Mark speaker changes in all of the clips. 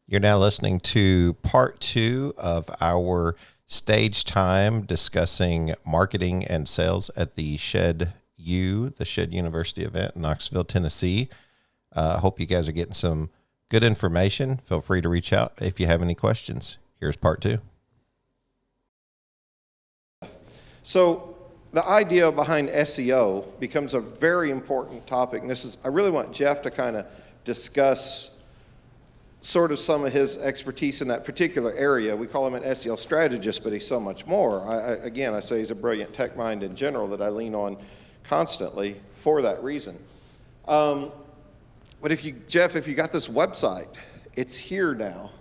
Speaker 1: You're now listening to part 2 of our stage time discussing marketing and sales at the Shed University event in Knoxville, Tennessee. I hope you guys are getting some good information. Feel free to reach out if you have any questions. Here's part 2.
Speaker 2: So the idea behind SEO becomes a very important topic. And I really want Jeff to kind of discuss sort of some of his expertise in that particular area. We call him an SEO strategist, but he's so much more. I say he's a brilliant tech mind in general that I lean on constantly for that reason. But Jeff, if you got this website, it's here now.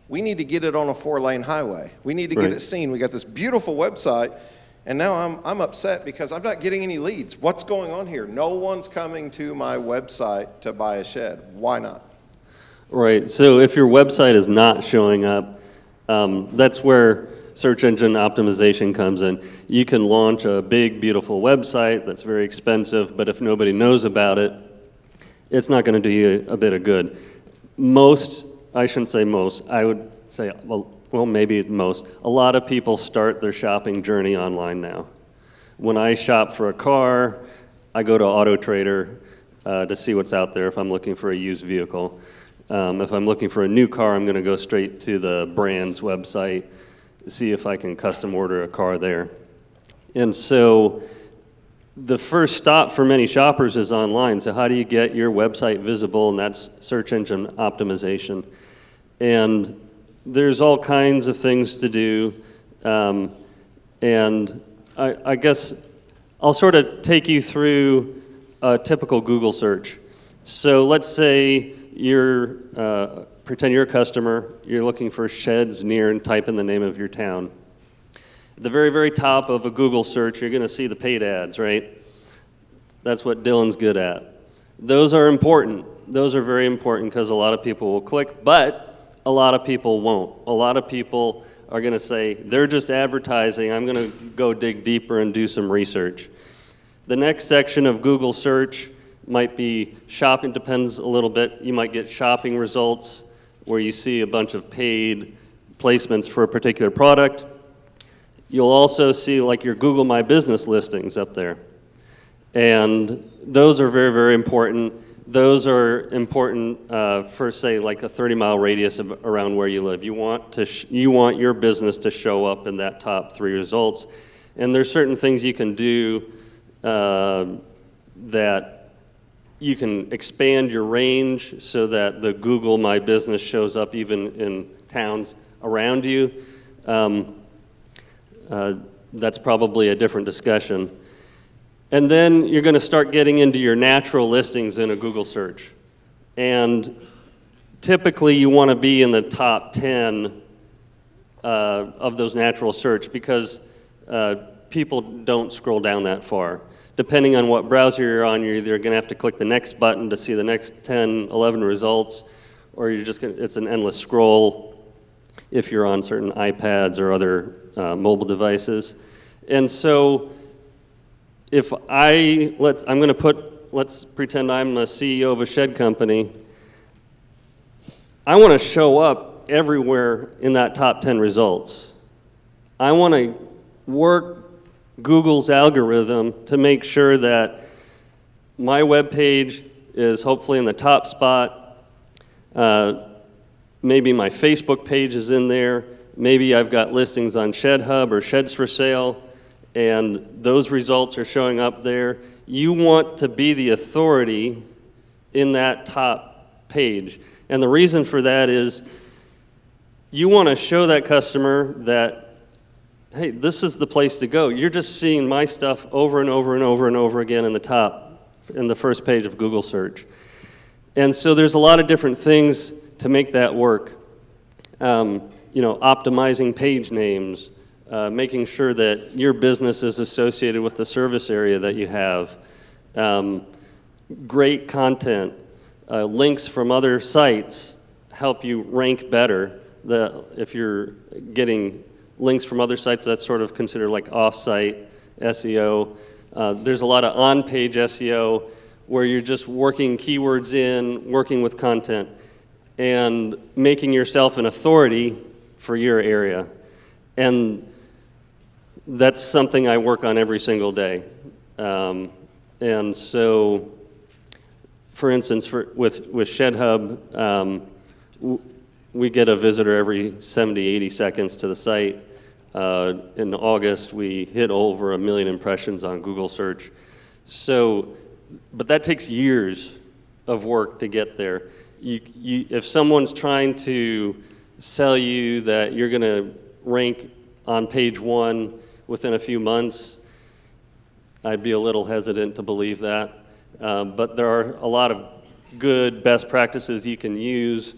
Speaker 2: We need to get it on a 4-lane highway. We need to get it seen. We got this beautiful website, and now I'm upset because I'm not getting any leads. What's going on here? No one's coming to my website to buy a shed. Why not?
Speaker 3: Right, so if your website is not showing up, that's where search engine optimization comes in. You can launch a big, beautiful website that's very expensive, but if nobody knows about it, it's not going to do you a bit of good. I shouldn't say most, I would say, well, maybe most, a lot of people start their shopping journey online now. When I shop for a car, I go to Auto Trader to see what's out there if I'm looking for a used vehicle. If I'm looking for a new car, I'm going to go straight to the brand's website, see if I can custom order a car there. And so the first stop for many shoppers is online. So how do you get your website visible? And that's search engine optimization. And there's all kinds of things to do. And I guess I'll sort of take you through a typical Google search. So let's say pretend you're a customer, you're looking for sheds near, and type in the name of your town. At the very, very top of a Google search, you're going to see the paid ads, right? That's what Dylan's good at. Those are important. Those are very important because a lot of people will click, but a lot of people won't. A lot of people are going to say, they're just advertising, I'm going to go dig deeper and do some research. The next section of Google search might be shopping, depends a little bit. You might get shopping results where you see a bunch of paid placements for a particular product. You'll also see like your Google My Business listings up there. And those are very, very important. Those are important for, say, like a 30-mile radius around where you live. You want your business to show up in that top 3 results. And there's certain things you can do that you can expand your range so that the Google My Business shows up even in towns around you. That's probably a different discussion. And then you're going to start getting into your natural listings in a Google search. And typically you want to be in the top 10 of those natural search because people don't scroll down that far. Depending on what browser you're on, you're either going to have to click the next button to see the next 10, 11 results, or it's an endless scroll if you're on certain iPads or other mobile devices. And so let's pretend I'm a CEO of a shed company. I want to show up everywhere in that top 10 results. I want to work Google's algorithm to make sure that my web page is hopefully in the top spot. Maybe my Facebook page is in there. Maybe I've got listings on Shedhub or Sheds for Sale, and those results are showing up there. You want to be the authority in that top page. And the reason for that is you want to show that customer that, hey, this is the place to go. You're just seeing my stuff over and over and over and over again in the first page of Google search. And so there's a lot of different things to make that work. Optimizing page names, making sure that your business is associated with the service area that you have. Great content, links from other sites help you rank better. If you're getting links from other sites, that's sort of considered like off-site SEO. There's a lot of on-page SEO where you're just working keywords in, working with content. and making yourself an authority for your area. And that's something I work on every single day. And so, for instance, with Shedhub, we get a visitor every 70, 80 seconds to the site. In August, we hit over 1 million impressions on Google search. So, but that takes years of work to get there. If someone's trying to sell you that you're going to rank on page 1 within a few months, I'd be a little hesitant to believe that. But there are a lot of good best practices you can use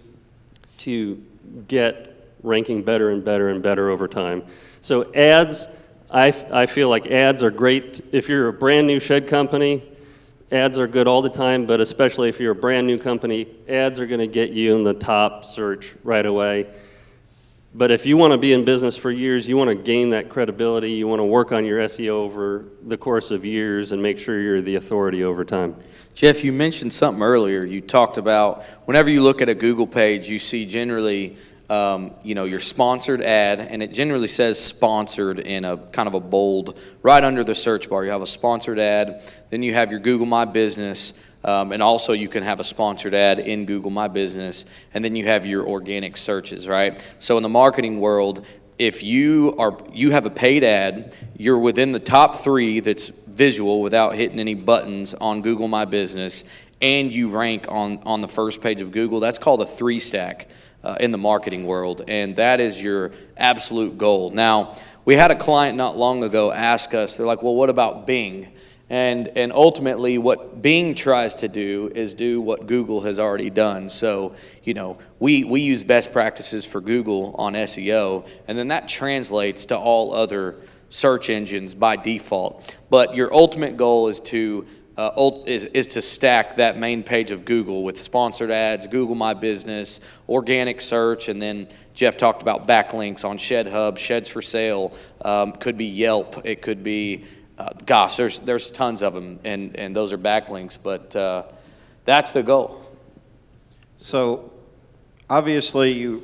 Speaker 3: to get ranking better and better and better over time. So ads, I feel like ads are great. If you're a brand new shed company, ads are good all the time, but especially if you're a brand new company, ads are going to get you in the top search right away. But if you want to be in business for years, you want to gain that credibility, you want to work on your SEO over the course of years and make sure you're the authority over time.
Speaker 4: Jeff, you mentioned something earlier. You talked about whenever you look at a Google page, you see generally your sponsored ad, and it generally says sponsored in a kind of a bold, right under the search bar. You have a sponsored ad, then you have your Google My Business, and also you can have a sponsored ad in Google My Business, and then you have your organic searches, right? So in the marketing world, if you have a paid ad, you're within the top 3 that's visual without hitting any buttons on Google My Business, and you rank on the first page of Google, that's called a 3-stack. In the marketing world, and that is your absolute goal. Now, we had a client not long ago ask us, they're like, well, what about Bing? And ultimately, what Bing tries to do is do what Google has already done. So, we use best practices for Google on SEO, and then that translates to all other search engines by default. But your ultimate goal is to stack that main page of Google with sponsored ads, Google My Business, organic search, and then Jeff talked about backlinks on Shedhub, Sheds for Sale, could be Yelp, it could be, there's tons of them, and those are backlinks, but that's the goal.
Speaker 2: So obviously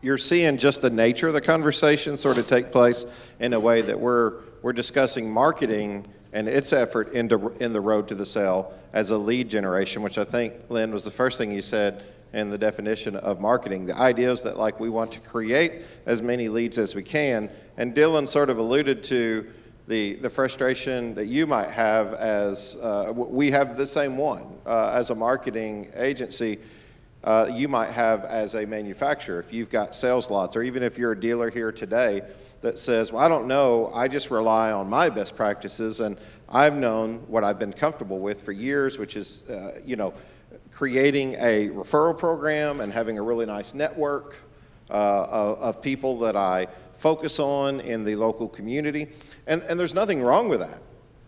Speaker 2: you're seeing just the nature of the conversation sort of take place in a way that we're discussing marketing and its effort in the road to the sale as a lead generation, which I think, Lynn, was the first thing you said in the definition of marketing. The idea is that we want to create as many leads as we can, and Dylan sort of alluded to the frustration that you might have as, we have the same one, as a marketing agency, you might have as a manufacturer. If you've got sales lots, or even if you're a dealer here today that says, well, I don't know, I just rely on my best practices, and I've known what I've been comfortable with for years, which is, creating a referral program and having a really nice network of people that I focus on in the local community. And there's nothing wrong with that.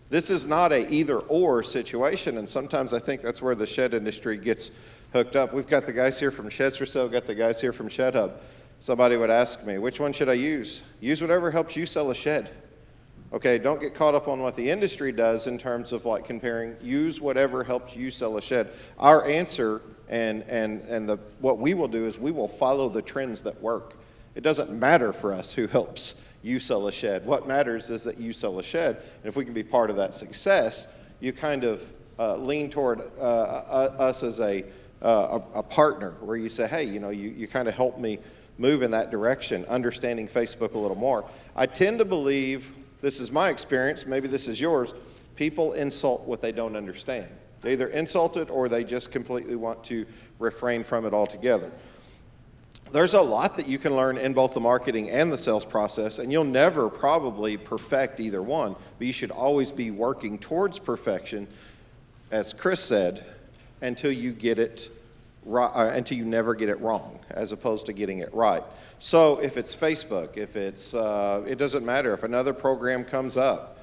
Speaker 2: This is not a either-or situation, and sometimes I think that's where the shed industry gets hooked up. We've got the guys here from Sheds for Sale, got the guys here from Shedhub. Somebody would ask me, which one should I use? Use whatever helps you sell a shed. Okay, don't get caught up on what the industry does in terms of comparing. Use whatever helps you sell a shed. Our answer and what we will do is we will follow the trends that work. It doesn't matter for us who helps you sell a shed. What matters is that you sell a shed. And if we can be part of that success, you kind of lean toward us as a partner, where you say, hey, you kind of help me move in that direction, understanding Facebook a little more. I tend to believe, this is my experience, maybe this is yours, people insult what they don't understand. They either insult it or they just completely want to refrain from it altogether. There's a lot that you can learn in both the marketing and the sales process, and you'll never probably perfect either one, but you should always be working towards perfection, as Chris said, until you get it right, until you never get it wrong, as opposed to getting it right. So if it's Facebook, if it's, it doesn't matter. If another program comes up,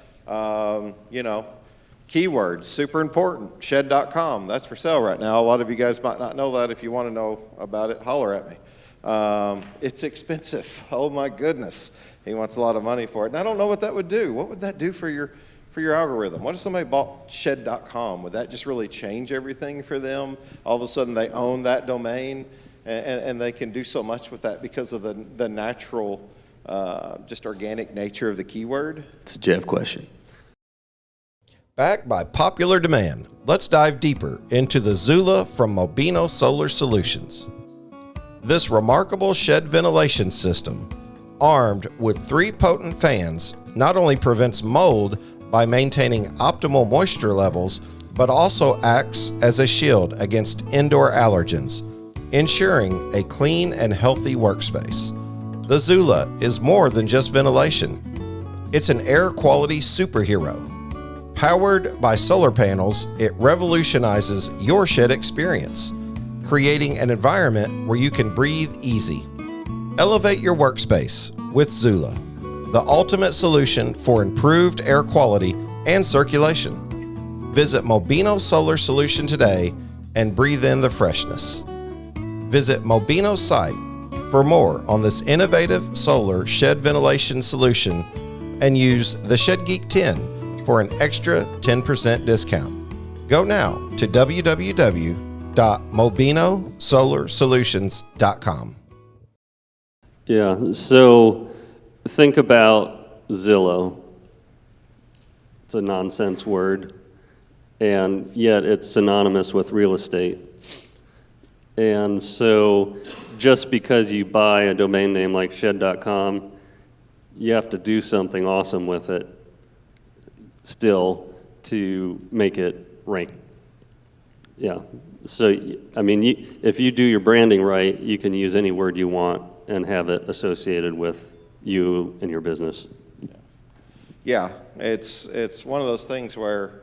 Speaker 2: keywords, super important. Shed.com, that's for sale right now. A lot of you guys might not know that. If you want to know about it, holler at me. It's expensive. Oh my goodness. He wants a lot of money for it. And I don't know what that would do. What would that do for your algorithm? What if somebody bought Shed.com? Would that just really change everything for them? All of a sudden they own that domain and they can do so much with that because of the natural, just organic nature of the keyword.
Speaker 4: It's a Jeff question.
Speaker 1: Backed by popular demand, let's dive deeper into the Zula from Mobino Solar Solutions. This remarkable shed ventilation system, armed with 3 potent fans, not only prevents mold by maintaining optimal moisture levels, but also acts as a shield against indoor allergens, ensuring a clean and healthy workspace. The Zula is more than just ventilation. It's an air quality superhero. Powered by solar panels, it revolutionizes your shed experience, creating an environment where you can breathe easy. Elevate your workspace with Zula, the ultimate solution for improved air quality and circulation. Visit Mobino Solar Solution today and breathe in the freshness. Visit Mobino's site for more on this innovative solar shed ventilation solution and use the ShedGeek 10 for an extra 10% discount. Go now to www.mobinoSolarSolutions.com.
Speaker 3: Yeah, so think about Zillow. It's a nonsense word, and yet it's synonymous with real estate. And so just because you buy a domain name like shed.com, you have to do something awesome with it still to make it rank. Yeah, so I mean, if you do your branding right, you can use any word you want and have it associated with you and your business.
Speaker 2: Yeah, it's one of those things where,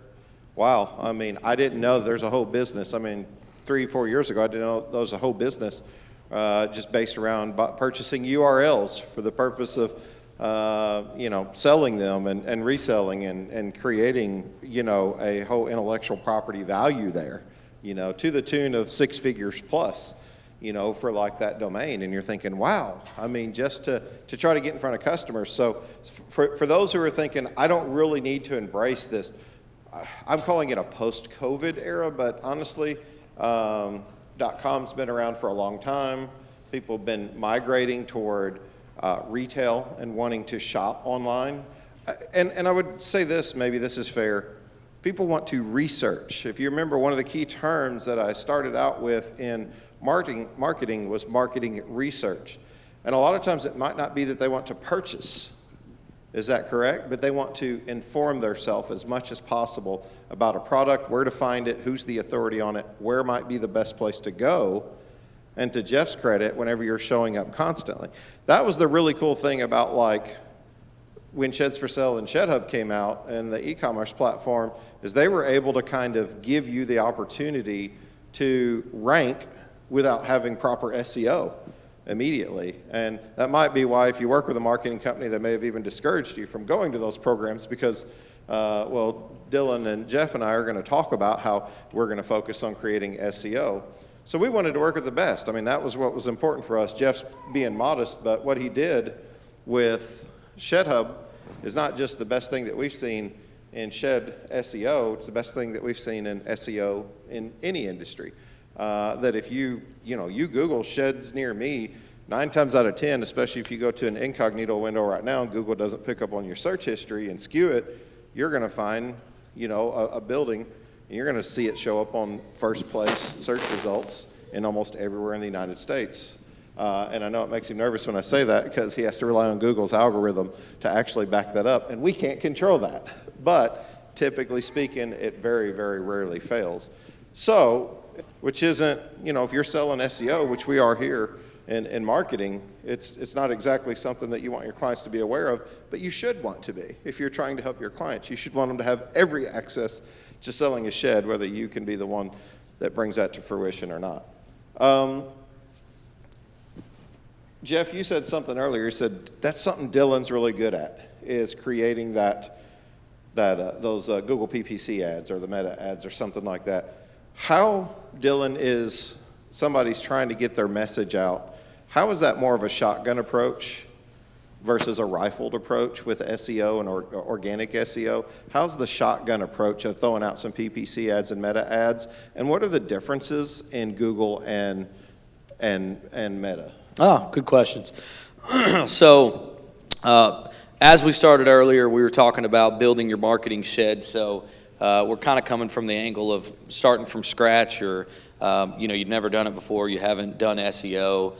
Speaker 2: wow, I mean, I didn't know there's a whole business. I mean, 3-4 years ago, I didn't know there was a whole business just based around purchasing URLs for the purpose of selling them and reselling and creating, a whole intellectual property value there, to the tune of 6 figures plus, for like that domain. And you're thinking, wow, I mean, just to try to get in front of customers. So for those who are thinking, I don't really need to embrace this, I'm calling it a post-COVID era, but honestly, .com's been around for a long time. People have been migrating toward retail and wanting to shop online. And I would say this, maybe this is fair. People want to research. If you remember, one of the key terms that I started out with in marketing was marketing research. And a lot of times it might not be that they want to purchase. Is that correct? But they want to inform themselves as much as possible about a product, where to find it, who's the authority on it, where might be the best place to go. And to Jeff's credit, whenever you're showing up constantly. That was the really cool thing about like when Sheds for Sale and Shedhub came out and the e-commerce platform, is they were able to kind of give you the opportunity to rank without having proper SEO immediately. And that might be why if you work with a marketing company that may have even discouraged you from going to those programs because, Dylan and Jeff and I are going to talk about how we're going to focus on creating SEO. So we wanted to work with the best. I mean, that was what was important for us. Jeff's being modest, but what he did with Shedhub is not just the best thing that we've seen in shed SEO, it's the best thing that we've seen in SEO in any industry. That if you Google sheds near me, 9 times out of 10, especially if you go to an incognito window right now and Google doesn't pick up on your search history and skew it, you're going to find, a building and you're going to see it show up on first place search results in almost everywhere in the United States. And I know it makes him nervous when I say that because he has to rely on Google's algorithm to actually back that up, and we can't control that. But typically speaking, it very, very rarely fails. So, which isn't, if you're selling SEO, which we are here in marketing, it's not exactly something that you want your clients to be aware of, but you should want to be. If you're trying to help your clients, you should want them to have every access to selling a shed, whether you can be the one that brings that to fruition or not. Jeff, you said something earlier. You said that's something Dylan's really good at, is creating those Google PPC ads or the Meta ads or something like that. How, Dylan, is somebody's trying to get their message out, how is that more of a shotgun approach versus a rifled approach with SEO and organic SEO? How's the shotgun approach of throwing out some PPC ads and Meta ads? And what are the differences in Google and and Meta?
Speaker 4: Oh, good questions. So, as we started earlier, we were talking about building your marketing shed. So, we're kind of coming from the angle of starting from scratch, or you've never done it before, you haven't done SEO,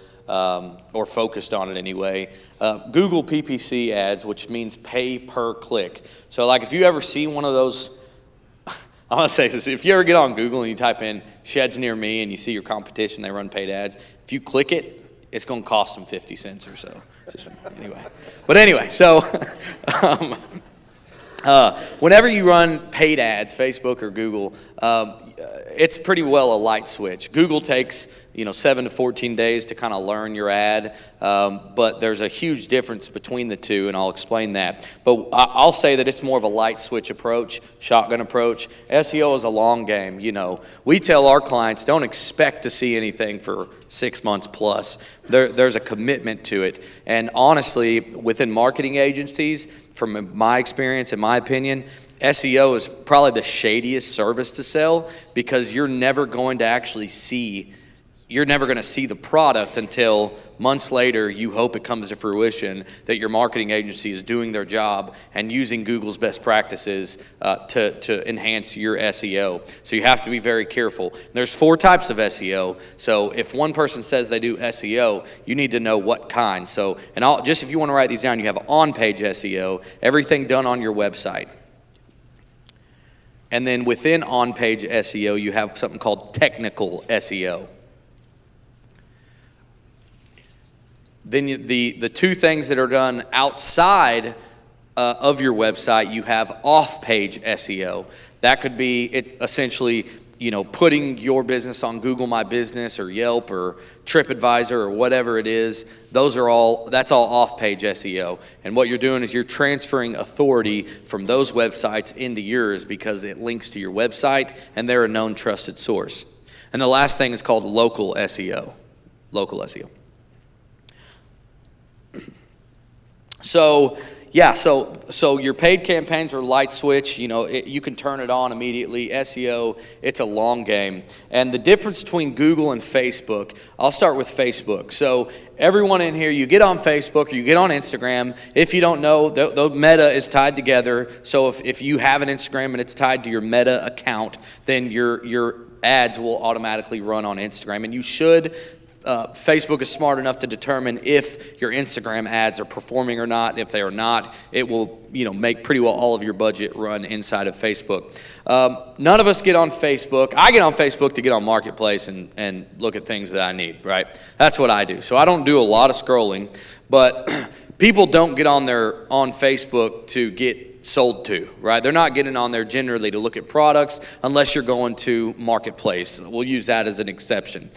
Speaker 4: or focused on it anyway. Google PPC ads, which means pay per click. So, like, if you ever see one of those, I'm going to say this, if you ever get on Google and you type in sheds near me and you see your competition, they run paid ads, if you click it, it's going to cost them 50 cents or so. Anyway, so whenever you run paid ads, Facebook or Google, it's pretty well a light switch. Google takes 7 to 14 days to kind of learn your ad, but there's a huge difference between the two, and I'll explain that. But I'll say that it's more of a light switch approach, shotgun approach. SEO is a long game. We tell our clients, don't expect to see anything for 6 months plus. There's a commitment to it. And honestly, within marketing agencies, from my experience, in my opinion, SEO is probably the shadiest service to sell, because you're never going to see the product until months later. You hope it comes to fruition that your marketing agency is doing their job and using Google's best practices to enhance your SEO. So you have to be very careful. There's 4 types of SEO. So if one person says they do SEO, you need to know what kind. So, just if you want to write these down, you have on-page SEO, everything done on your website. And then within on-page SEO, you have something called technical SEO. Then the 2 things that are done outside of your website, you have off-page SEO. That could be essentially, putting your business on Google My Business or Yelp or TripAdvisor or whatever it is. That's all off-page SEO. And what you're doing is you're transferring authority from those websites into yours, because it links to your website and they're a known trusted source. And the last thing is called local SEO. Local SEO. So your paid campaigns are light switch. You can turn it on immediately. SEO, it's a long game. And the difference between Google and Facebook, I'll start with Facebook. So everyone in here, you get on Facebook or you get on Instagram. If you don't know, the Meta is tied together. So if you have an Instagram and it's tied to your Meta account, then your ads will automatically run on Instagram. And you should. Facebook is smart enough to determine if your Instagram ads are performing or not. If they are not, it will make pretty well all of your budget run inside of Facebook. None of us get on Facebook. I get on Facebook to get on Marketplace and look at things that I need, right? That's what I do. So I don't do a lot of scrolling, but people don't get on Facebook to get sold to, right? They're not getting on there generally to look at products unless you're going to Marketplace. We'll use that as an exception.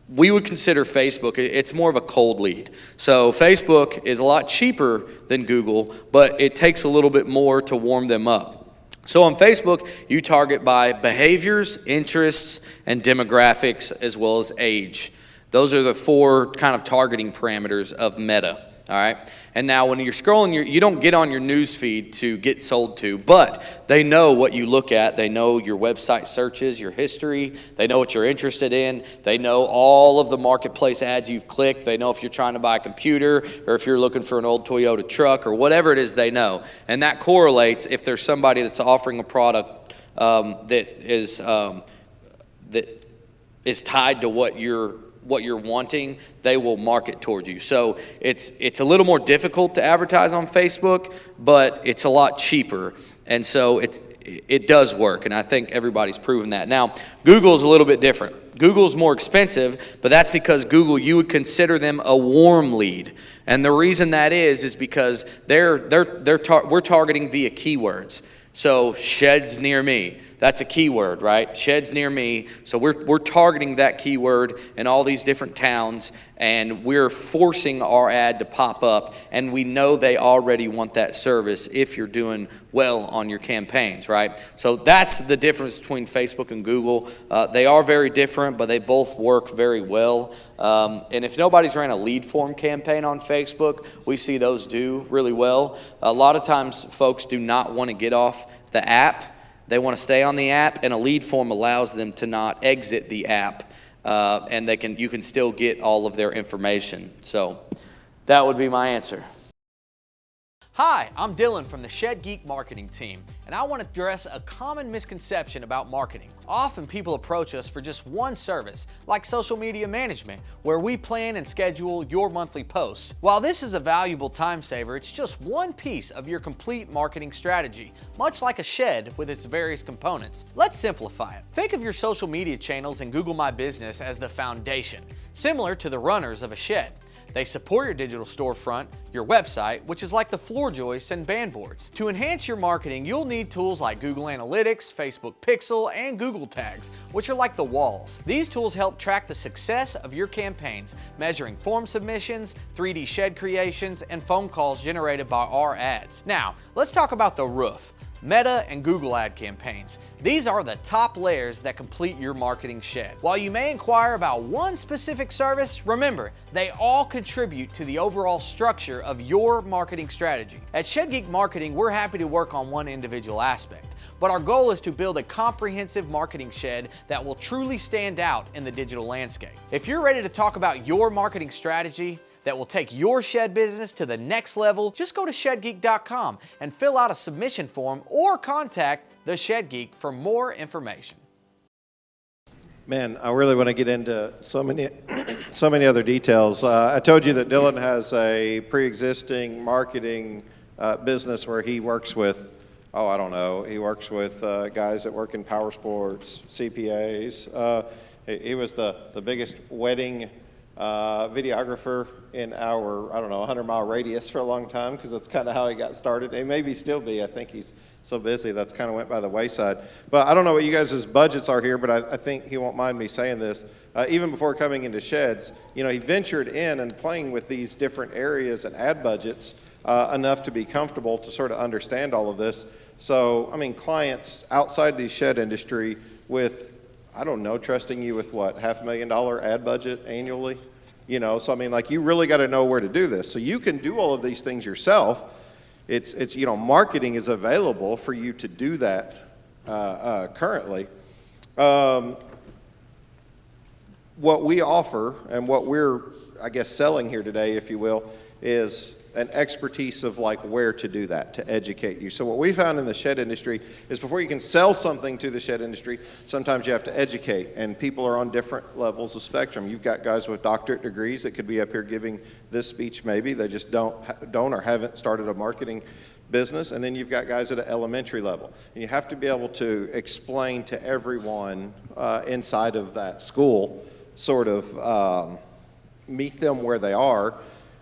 Speaker 4: We would consider Facebook, it's more of a cold lead. So Facebook is a lot cheaper than Google, but it takes a little bit more to warm them up. So on Facebook, you target by behaviors, interests, and demographics, as well as age. Those are the 4 kind of targeting parameters of Meta. All right. And now when you're scrolling, you don't get on your news feed to get sold to, but they know what you look at. They know your website searches, your history. They know what you're interested in. They know all of the Marketplace ads you've clicked. They know if you're trying to buy a computer or if you're looking for an old Toyota truck or whatever it is, they know. And that correlates if there's somebody that's offering a product that is tied to what you're wanting, they will market towards you. So it's a little more difficult to advertise on Facebook, but it's a lot cheaper. And so it does work, and I think everybody's proven that. Now, Google's a little bit different. Google's more expensive, but that's because Google, you would consider them a warm lead. And the reason that is because we're targeting via keywords. So sheds near me, that's a keyword, right? Sheds near me. So we're targeting that keyword in all these different towns, and we're forcing our ad to pop up, and we know they already want that service if you're doing well on your campaigns, right? So that's the difference between Facebook and Google. They are very different, but they both work very well. And if nobody's ran a lead form campaign on Facebook, we see those do really well. A lot of times folks do not want to get off the app. They want to stay on the app, and a lead form allows them to not exit the app and you can still get all of their information. So that would be my answer.
Speaker 5: Hi, I'm Dylan from the Shed Geek marketing team, and I want to address a common misconception about marketing. Often people approach us for just one service, like social media management, where we plan and schedule your monthly posts. While this is a valuable time saver, it's just one piece of your complete marketing strategy, much like a shed with its various components. Let's simplify it. Think of your social media channels and Google My Business as the foundation, similar to the runners of a shed. They support your digital storefront, your website, which is like the floor joists and band boards. To enhance your marketing, you'll need tools like Google Analytics, Facebook Pixel, and Google Tags, which are like the walls. These tools help track the success of your campaigns, measuring form submissions, 3D shed creations, and phone calls generated by our ads. Now, let's talk about the roof. Meta and Google ad campaigns. These are the top layers that complete your marketing shed. While you may inquire about one specific service, remember, they all contribute to the overall structure of your marketing strategy. At Shed Geek Marketing, we're happy to work on one individual aspect, but our goal is to build a comprehensive marketing shed that will truly stand out in the digital landscape. If you're ready to talk about your marketing strategy that will take your shed business to the next level, just go to shedgeek.com and fill out a submission form or contact the Shed Geek for more information.
Speaker 2: Man, I really want to get into so many other details. I told you that Dylan has a pre-existing marketing business where he works with, he works with guys that work in power sports, CPAs. He was the biggest wedding videographer in our, 100-mile radius for a long time, because that's kind of how he got started. He maybe still be. I think he's so busy that's kind of went by the wayside. But I don't know what you guys' budgets are here, but I think he won't mind me saying this. Even before coming into sheds, he ventured in and playing with these different areas and ad budgets enough to be comfortable to sort of understand all of this. So, clients outside the shed industry with, trusting you with what, $500,000 ad budget annually? So you really got to know where to do this. So you can do all of these things yourself. It's marketing is available for you to do that currently. What we offer and what we're, selling here today, if you will, is an expertise of where to do that, to educate you. So what we found in the shed industry is before you can sell something to the shed industry, sometimes you have to educate, and people are on different levels of spectrum. You've got guys with doctorate degrees that could be up here giving this speech maybe, they just don't or haven't started a marketing business, and then you've got guys at an elementary level. And you have to be able to explain to everyone inside of that school, sort of meet them where they are,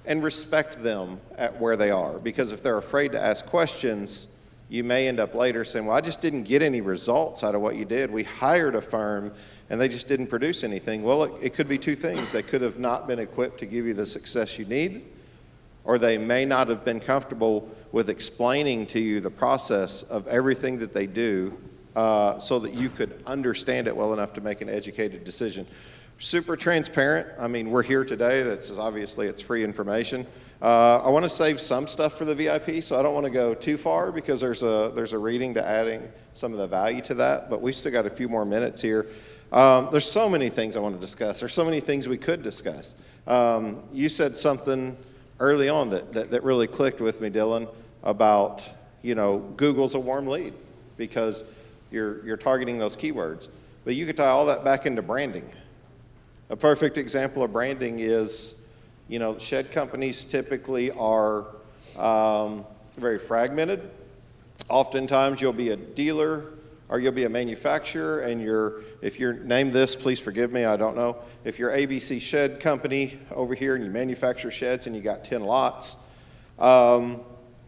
Speaker 2: and respect them at where they are. Because if they're afraid to ask questions, you may end up later saying, well, I just didn't get any results out of what you did. We hired a firm and they just didn't produce anything. Well, it could be two things. They could have not been equipped to give you the success you need, or they may not have been comfortable with explaining to you the process of everything that they do so that you could understand it well enough to make an educated decision. Super transparent. We're here today. Obviously it's free information. I want to save some stuff for the VIP, so I don't want to go too far because there's a reading to adding some of the value to that. But we still got a few more minutes here. There's so many things I want to discuss. There's so many things we could discuss. You said something early on that really clicked with me, Dylan, about Google's a warm lead because you're targeting those keywords. But you could tie all that back into branding. A perfect example of branding is, shed companies typically are very fragmented. Oftentimes you'll be a dealer or you'll be a manufacturer, and if you're named this, please forgive me, I don't know. If you're ABC Shed Company over here and you manufacture sheds and you got 10 lots,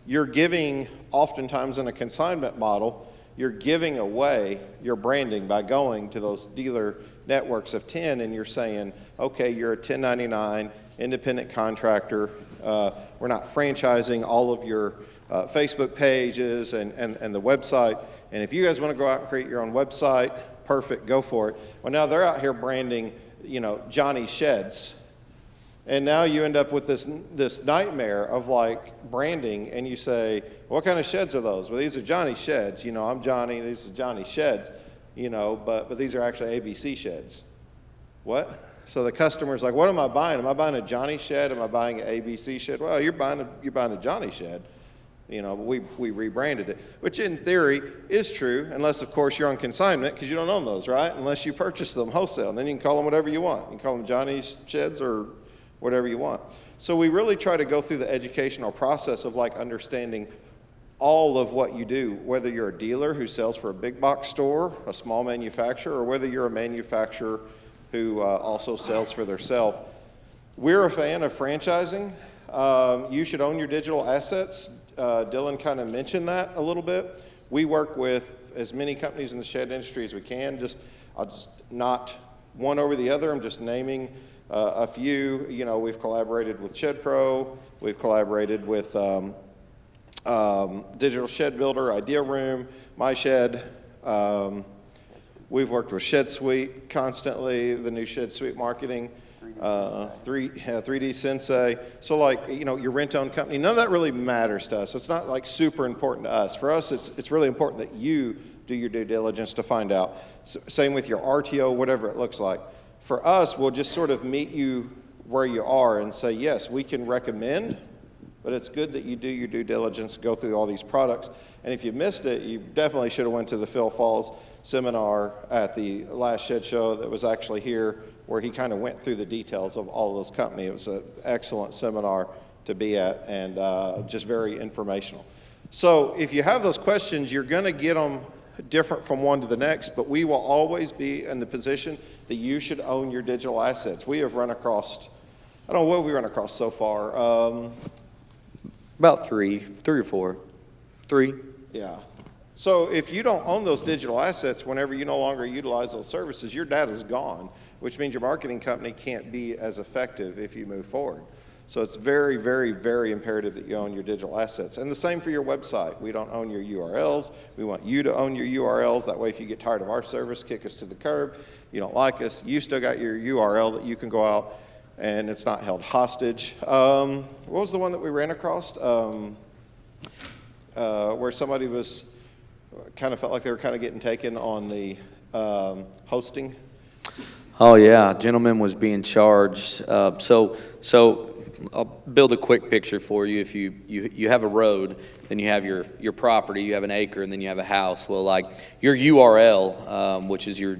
Speaker 2: you're giving, oftentimes in a consignment model, you're giving away your branding by going to those dealer networks of 10 and you're saying, okay, you're a 1099 independent contractor. We're not franchising all of your Facebook pages and the website. And if you guys want to go out and create your own website, perfect, go for it. Well, now they're out here branding, Johnny's Sheds. And now you end up with this nightmare of branding, and you say, what kind of sheds are those? Well, these are Johnny's Sheds. I'm Johnny, these are Johnny's Sheds, but these are actually ABC Sheds. what? So the customer's like, what am I buying? Am I buying a Johnny shed? Am I buying an ABC shed? Well, you're buying a Johnny shed. You know, we rebranded it, which in theory is true, unless, of course, you're on consignment because you don't own those, right? Unless you purchase them wholesale. And then you can call them whatever you want. You can call them Johnny's sheds or whatever you want. So we really try to go through the educational process of like understanding all of what you do, whether you're a dealer who sells for a big box store, a small manufacturer, or whether you're a manufacturer who also sells for theirself. We're a fan of franchising. You should own your digital assets. Dylan kind of mentioned that a little bit. We work with as many companies in the shed industry as we can. I'll just not one over the other. I'm just naming a few. You know, we've collaborated with Shed Pro. We've collaborated with Digital Shed Builder, Idea Room, My Shed. We've worked with Shed Suite constantly, the new Shed Suite marketing. 3D Sensei. So like, you know, your rent-own company, none of that really matters to us. It's not like super important to us. For us, it's really important that you do your due diligence to find out. Same with your RTO, whatever it looks like. For us, we'll just sort of meet you where you are and say, yes, we can recommend, but it's good that you do your due diligence, go through all these products. And if you missed it, you definitely should have went to the Phil Falls seminar at the last Shed Show that was actually here, where he kind of went through the details of all of those companies. It was an excellent seminar to be at and just very informational. So if you have those questions, you're going to get them different from one to the next, but we will always be in the position that you should own your digital assets. We have run across, I don't know what we run across so far.
Speaker 4: About three or four. Three.
Speaker 2: Yeah. So if you don't own those digital assets, whenever you no longer utilize those services, your data's gone, which means your marketing company can't be as effective if you move forward. So it's very, very, very imperative that you own your digital assets. And the same for your website. We don't own your URLs. We want you to own your URLs. That way, if you get tired of our service, kick us to the curb. You don't like us, you still got your URL that you can go out and it's not held hostage. What was the one that we ran across? Where somebody was kind of felt like they were kind of getting taken on the hosting.
Speaker 4: Oh yeah, a gentleman was being charged. So I'll build a quick picture for you. If you have a road, then you have your property, you have an acre, and then you have a house. Well, like your URL, which is your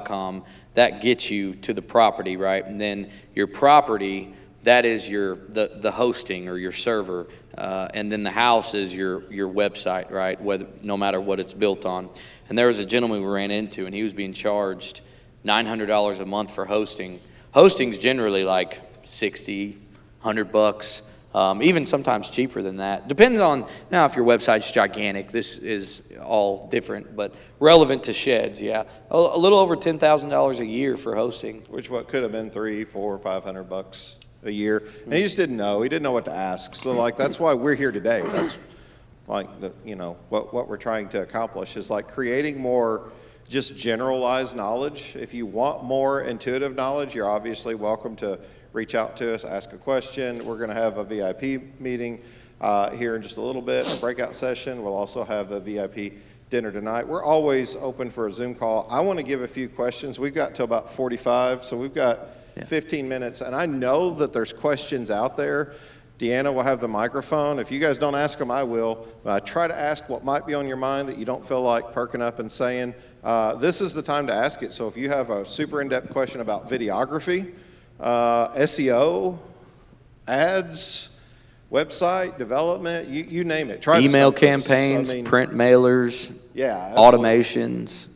Speaker 4: .com, that gets you to the property, right? And then your property, that is the hosting or your server, and then the house is your website, right? No matter what it's built on. And there was a gentleman we ran into, and he was being charged $900 a month for hosting. Hosting's generally like $60, $100, even sometimes cheaper than that. Depending on now if your website's gigantic. This is all different, but relevant to sheds, yeah, a little over $10,000 a year for hosting.
Speaker 2: Which what could have been $300, $400, $500 a year, and he just didn't know. He didn't know what to ask. So like that's why we're here today. That's like what we're trying to accomplish is like creating more just generalized knowledge. If you want more intuitive knowledge, you're obviously welcome to reach out to us, ask a question. We're going to have a VIP meeting here in just a little bit, a breakout session. We'll also have the VIP dinner tonight. We're always open for a Zoom call. I want to give a few questions. We've got till about 45, so we've got 15 minutes, and I know that there's questions out there. Deanna will have the microphone. If you guys don't ask them, I will. Try to ask what might be on your mind that you don't feel like perking up and saying. This is the time to ask it. So if you have a super in-depth question about videography, SEO, ads, website development, you name it. Try
Speaker 4: email campaigns, print mailers, automations.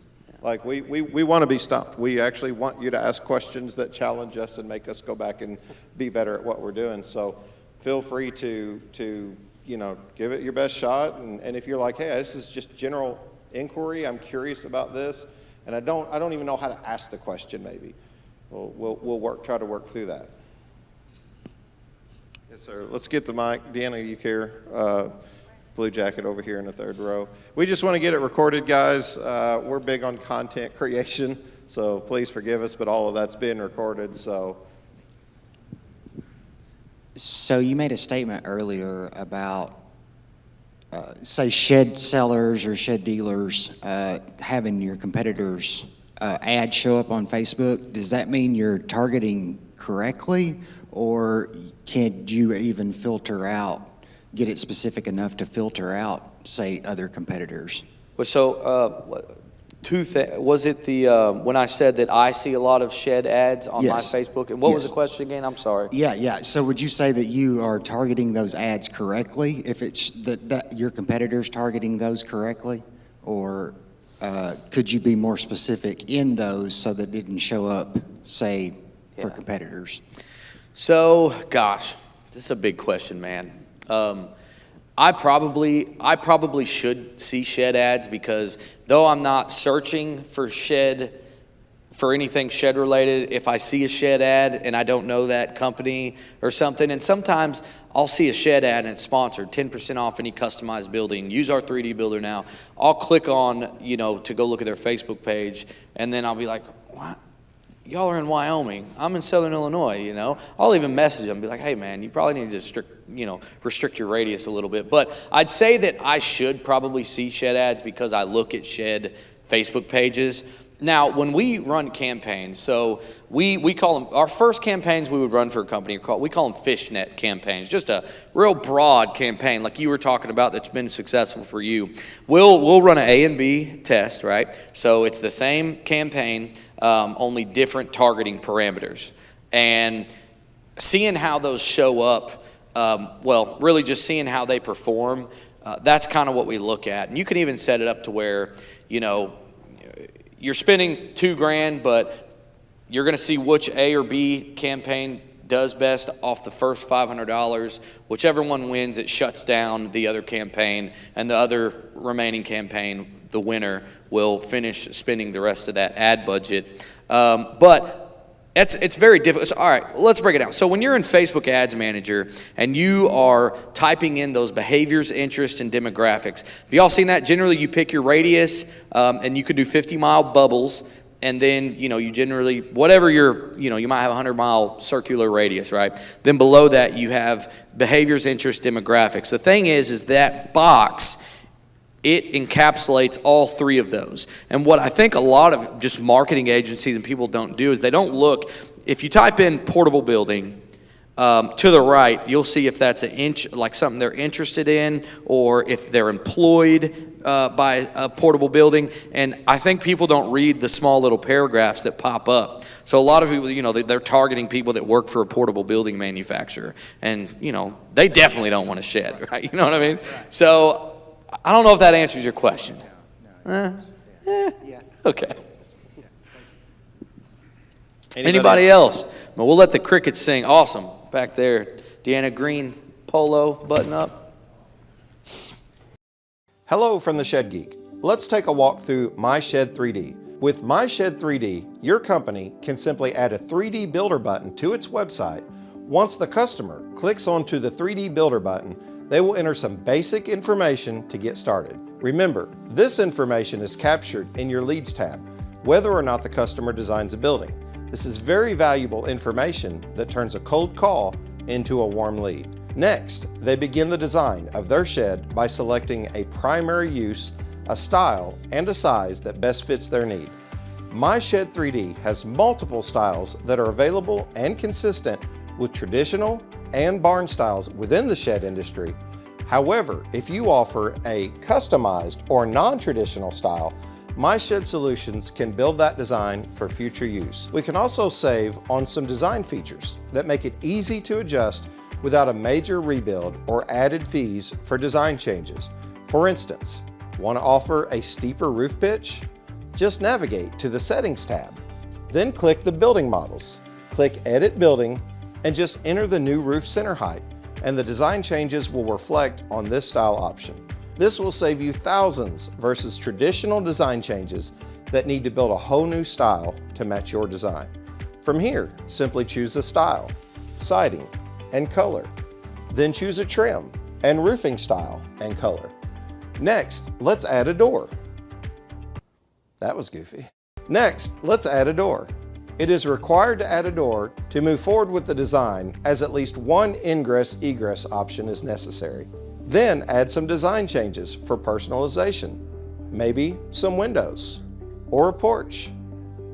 Speaker 2: Like we want to be stumped. We actually want you to ask questions that challenge us and make us go back and be better at what we're doing. So feel free to give it your best shot. And if you're like, hey, this is just general inquiry, I'm curious about this, and I don't even know how to ask the question. Maybe we'll try to work through that. Yes, sir. Let's get the mic. Deanna, you care? Blue jacket over here in the third row. We just want to get it recorded, guys. We're big on content creation, so please forgive us, but all of that's being recorded. So
Speaker 6: you made a statement earlier about, say, shed sellers or shed dealers having your competitors' ad show up on Facebook, does that mean you're targeting correctly, or can you even get it specific enough to filter out, say, other competitors?
Speaker 4: Well, so, was it when I said that I see a lot of shed ads on my
Speaker 6: Yes.
Speaker 4: Facebook? And what was
Speaker 6: Yes.
Speaker 4: the question again? I'm sorry.
Speaker 6: Yeah. So would you say that you are targeting those ads correctly, if it's that your competitor's targeting those correctly? Or could you be more specific in those so that it didn't show up, say, for
Speaker 4: Yeah.
Speaker 6: competitors?
Speaker 4: So, gosh, this is a big question, man. I probably should see shed ads, because though I'm not searching for anything shed related, if I see a shed ad and I don't know that company or something, and sometimes I'll see a shed ad and it's sponsored, 10% off any customized building, use our 3D builder now. I'll click on, to go look at their Facebook page, and then I'll be like, what? Y'all are in Wyoming. I'm in Southern Illinois, I'll even message them, be like, hey man, you probably need to restrict your radius a little bit. But I'd say that I should probably see shed ads, because I look at shed Facebook pages. Now, when we run campaigns, so we call them, our first campaigns we would run for a company, we call them fishnet campaigns, just a real broad campaign like you were talking about that's been successful for you. We'll run an A and B test, right? So it's the same campaign, only different targeting parameters. And seeing how those show up, really just seeing how they perform, that's kind of what we look at. And you can even set it up to where, you're spending $2,000, but you're going to see which A or B campaign does best off the first $500. Whichever one wins, it shuts down the other campaign, and the other remaining campaign, the winner, will finish spending the rest of that ad budget. But it's very difficult. So, all right, let's break it down. So when you're in Facebook Ads Manager and you are typing in those behaviors, interests, and demographics, have y'all seen that? Generally, you pick your radius, and you could do 50-mile bubbles, and then, you generally, whatever you might have a 100-mile circular radius, right? Then below that, you have behaviors, interests, demographics. The thing is that box, it encapsulates all three of those. And what I think a lot of just marketing agencies and people don't do is they don't look. If you type in portable building, to the right, you'll see if that's like something they're interested in, or if they're employed by a portable building. And I think people don't read the small little paragraphs that pop up. So a lot of people, they're targeting people that work for a portable building manufacturer. And, they definitely don't want a shed, right? You know what I mean? So I don't know if that answers your question.
Speaker 6: Yeah.
Speaker 4: Okay. Anybody else? Well, we'll let the crickets sing. Awesome. Back there, Deanna, green polo button up.
Speaker 2: Hello from the Shed Geek. Let's take a walk through My Shed 3D. With My Shed 3D, your company can simply add a 3D builder button to its website. Once the customer clicks onto the 3D builder button, they will enter some basic information to get started. Remember, this information is captured in your Leads tab, whether or not the customer designs a building. This is very valuable information that turns a cold call into a warm lead. Next, they begin the design of their shed by selecting a primary use, a style, and a size that best fits their need. My Shed 3D has multiple styles that are available and consistent with traditional and barn styles within the shed industry. However, if you offer a customized or non-traditional style, My Shed Solutions can build that design for future use. We can also save on some design features that make it easy to adjust without a major rebuild or added fees for design changes. For instance, want to offer a steeper roof pitch? Just navigate to the Settings tab. Then click the Building Models. Click Edit Building and just enter the new roof center height, and the design changes will reflect on this style option. This will save you thousands versus traditional design changes that need to build a whole new style to match your design. From here, simply choose the style, siding, and color. Then choose a trim and roofing style and color. Next, let's add a door. That was goofy. Next, let's add a door. It is required to add a door to move forward with the design, as at least one ingress-egress option is necessary. Then add some design changes for personalization. Maybe some windows, or a porch,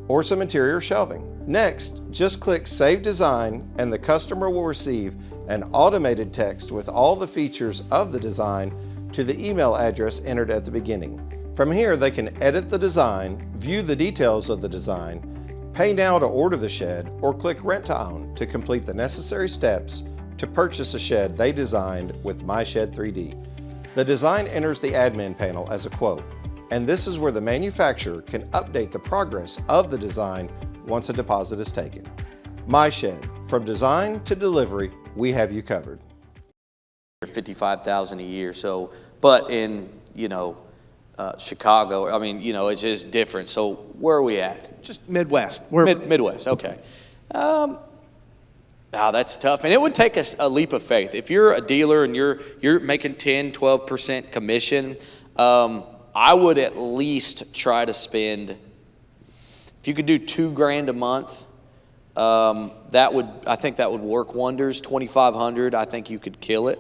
Speaker 2: or some interior shelving. Next, just click Save Design and the customer will receive an automated text with all the features of the design to the email address entered at the beginning. From here, they can edit the design, view the details of the design, pay now to order the shed, or click Rent to Own to complete the necessary steps to purchase a shed they designed with My Shed 3D. The design enters the admin panel as a quote, and this is where the manufacturer can update the progress of the design once a deposit is taken. My Shed, from design to delivery, we have you covered.
Speaker 4: $55,000 a year. So, but in, Chicago, I mean, it's just different. So where are we at?
Speaker 7: Just Midwest.
Speaker 4: Midwest, okay. That's tough. And it would take a leap of faith. If you're a dealer and you're making 10, 12% commission, I would at least try to spend, if you could do $2,000 a month, I think that would work wonders. 2,500, I think you could kill it.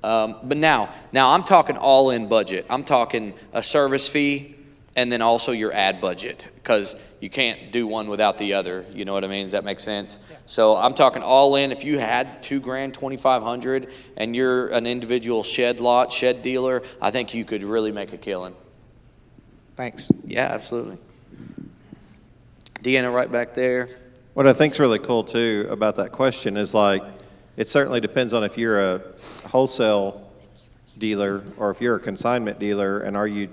Speaker 4: But now I'm talking all-in budget. I'm talking a service fee and then also your ad budget, because you can't do one without the other. You know what I mean? Does that make sense? Yeah. So I'm talking all in. If you had $2,000, 2,500, and you're an individual shed dealer, I think you could really make a killing.
Speaker 7: Thanks.
Speaker 4: Yeah, absolutely. Deanna, right back there.
Speaker 2: What I think's really cool too about that question is it certainly depends on if you're a wholesale dealer or if you're a consignment dealer, and are you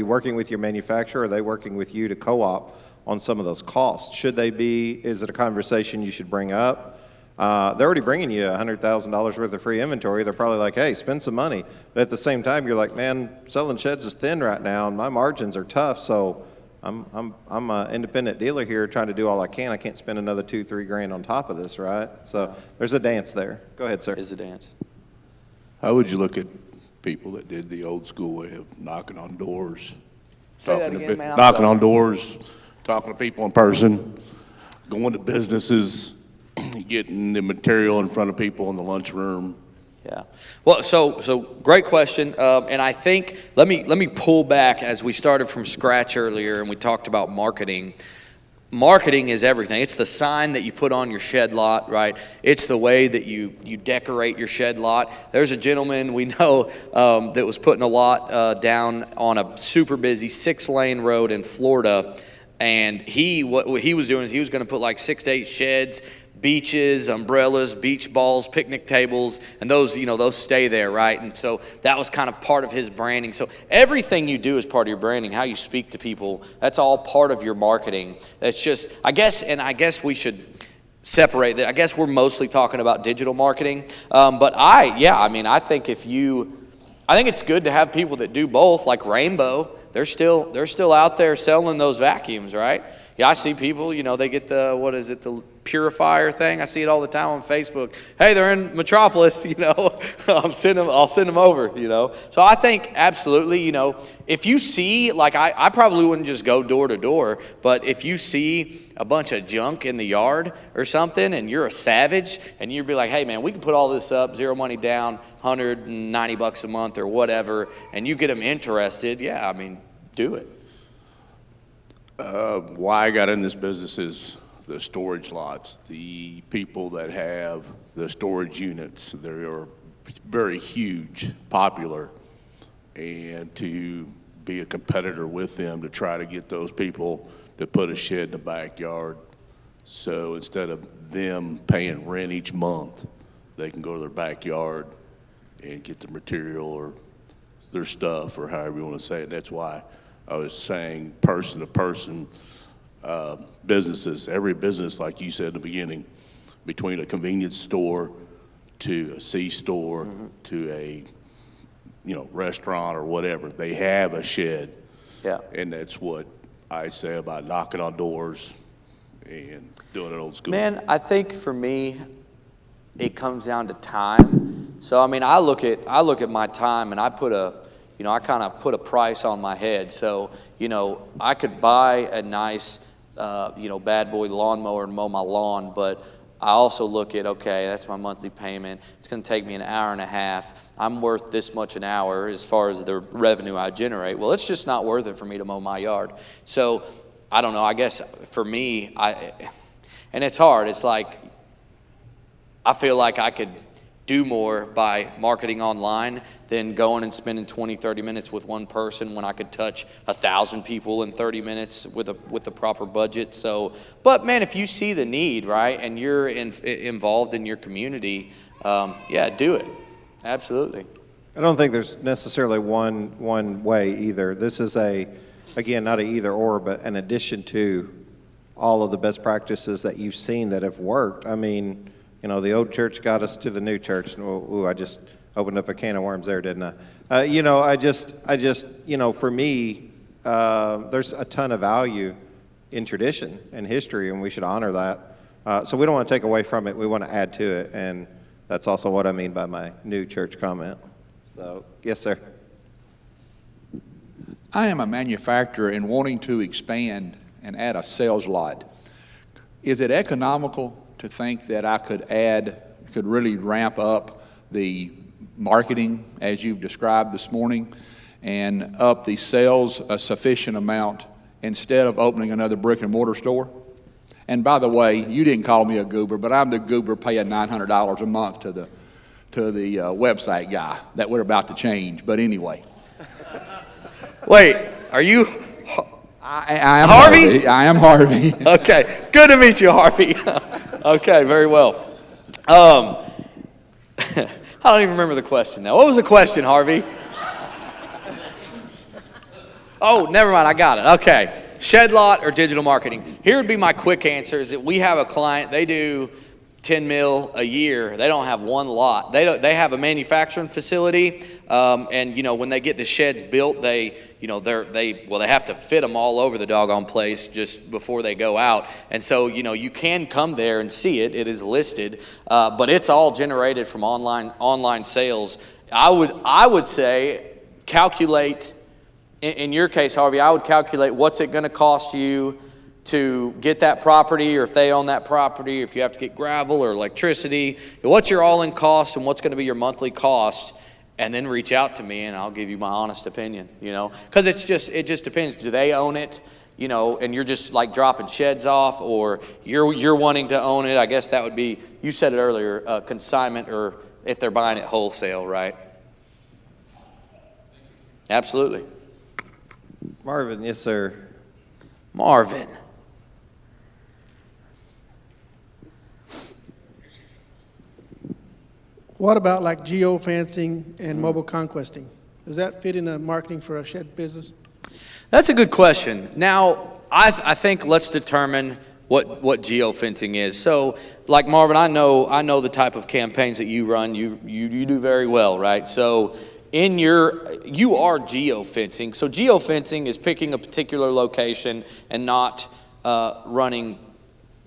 Speaker 2: working with your manufacturer, or are they working with you to co-op on some of those costs? Is it a conversation you should bring up? They're already bringing you $100,000 worth of free inventory. They're probably like, hey, spend some money. But at the same time, you're like, man, selling sheds is thin right now and my margins are tough. So I'm an independent dealer here trying to do all I can. I can't spend another $2-3 grand on top of this, right? So there's a dance there. Go ahead, sir.
Speaker 4: There's a dance.
Speaker 8: How would you look at people that did the old school way of knocking on doors?
Speaker 4: Say that again, man.
Speaker 8: Knocking on doors, talking to people in person, going to businesses, getting the material in front of people in the lunchroom.
Speaker 4: Yeah. Well, so great question. And I think, let me pull back as we started from scratch earlier and we talked about marketing. Marketing is everything. It's the sign that you put on your shed lot, right? It's the way that you decorate your shed lot. There's a gentleman we know that was putting a lot down on a super busy 6-lane road in Florida. And what he was doing is he was going to put like 6 to 8 sheds, beaches, umbrellas, beach balls, picnic tables, and those stay there, right? And so that was kind of part of his branding. So everything you do is part of your branding. How you speak to people, that's all part of your marketing. That's just, I guess we should separate that. I guess we're mostly talking about digital marketing. But I think I think it's good to have people that do both, like Rainbow. They're still out there selling those vacuums, right? Yeah, I see people, they get the purifier thing. I see it all the time on Facebook. Hey, they're in Metropolis, I'll send them over, So I think absolutely, if you see, like I probably wouldn't just go door to door, but if you see a bunch of junk in the yard or something and you're a savage and you'd be like, hey man, we can put all this up, zero money down, $190 a month or whatever, and you get them interested, yeah, I mean, do it.
Speaker 8: Why I got in this business is the storage lots, the people that have the storage units. They are very huge, popular, and to be a competitor with them to try to get those people to put a shed in the backyard. So instead of them paying rent each month, they can go to their backyard and get the material or their stuff or however you want to say it. That's why I was saying person to person businesses, every business, like you said in the beginning, between a convenience store to a C-store to a restaurant or whatever, they have a shed.
Speaker 4: Yeah.
Speaker 8: And that's what I say about knocking on doors and doing it old school.
Speaker 4: Man, I think for me, it comes down to time. So I mean, I look at my time and I I kind of put a price on my head. So, I could buy a nice, bad boy lawnmower and mow my lawn, but I also look at, okay, that's my monthly payment. It's going to take me an hour and a half. I'm worth this much an hour as far as the revenue I generate. Well, it's just not worth it for me to mow my yard. So I don't know, I guess for me, and it's hard. It's like, I feel like I could do more by marketing online than going and spending 20, 30 minutes with one person when I could touch 1,000 people in 30 minutes with the proper budget. So, but man, if you see the need, right, and you're involved in your community, yeah, do it. Absolutely.
Speaker 2: I don't think there's necessarily one way either. This is again, not an either or, but an addition to all of the best practices that you've seen that have worked. I mean, you know, the old church got us to the new church. Ooh, I just opened up a can of worms there, didn't I? You know, I just, you know, for me, there's a ton of value in tradition and history, and we should honor that. So we don't want to take away from it. We want to add to it, and that's also what I mean by my new church comment. So, yes, sir.
Speaker 9: I am a manufacturer and wanting to expand and add a sales lot. Is it economical to think that I could really ramp up the marketing as you've described this morning and up the sales a sufficient amount instead of opening another brick and mortar store? And by the way, you didn't call me a goober, but I'm the goober paying $900 a month to the website guy that we're about to change. But anyway.
Speaker 4: Wait, are you
Speaker 9: I am
Speaker 4: Harvey?
Speaker 9: I am Harvey.
Speaker 4: Okay, good to meet you, Harvey. Okay, very well. I don't even remember the question now. What was the question, Harvey? Oh, never mind, I got it. Okay, shed lot or digital marketing. Here would be my quick answer is that we have a client, they do 10 mil a year. They don't have one lot. They have a manufacturing facility, and you know when they get the sheds built, they have to fit them all over the doggone place just before they go out. And so you know you can come there and see it. It is listed, but it's all generated from online sales. I would say calculate. In your case, Harvey, I would calculate what's it going to cost you to get that property, or if they own that property, if you have to get gravel or electricity, what's your all-in cost and what's going to be your monthly cost, and then reach out to me and I'll give you my honest opinion, you know, because it just depends. Do they own it, you know, and you're just like dropping sheds off, or you're wanting to own it? I guess that would be, you said it earlier, consignment, or if they're buying it wholesale, right? Absolutely.
Speaker 2: Marvin, yes, sir.
Speaker 4: Marvin.
Speaker 10: What about like geofencing and mobile conquesting? Does that fit in the marketing for a shed business?
Speaker 4: That's a good question. Now, I think let's determine what geofencing is. So, like Marvin, I know the type of campaigns that you run. You do very well, right? So, you are geofencing. So, geofencing is picking a particular location and not running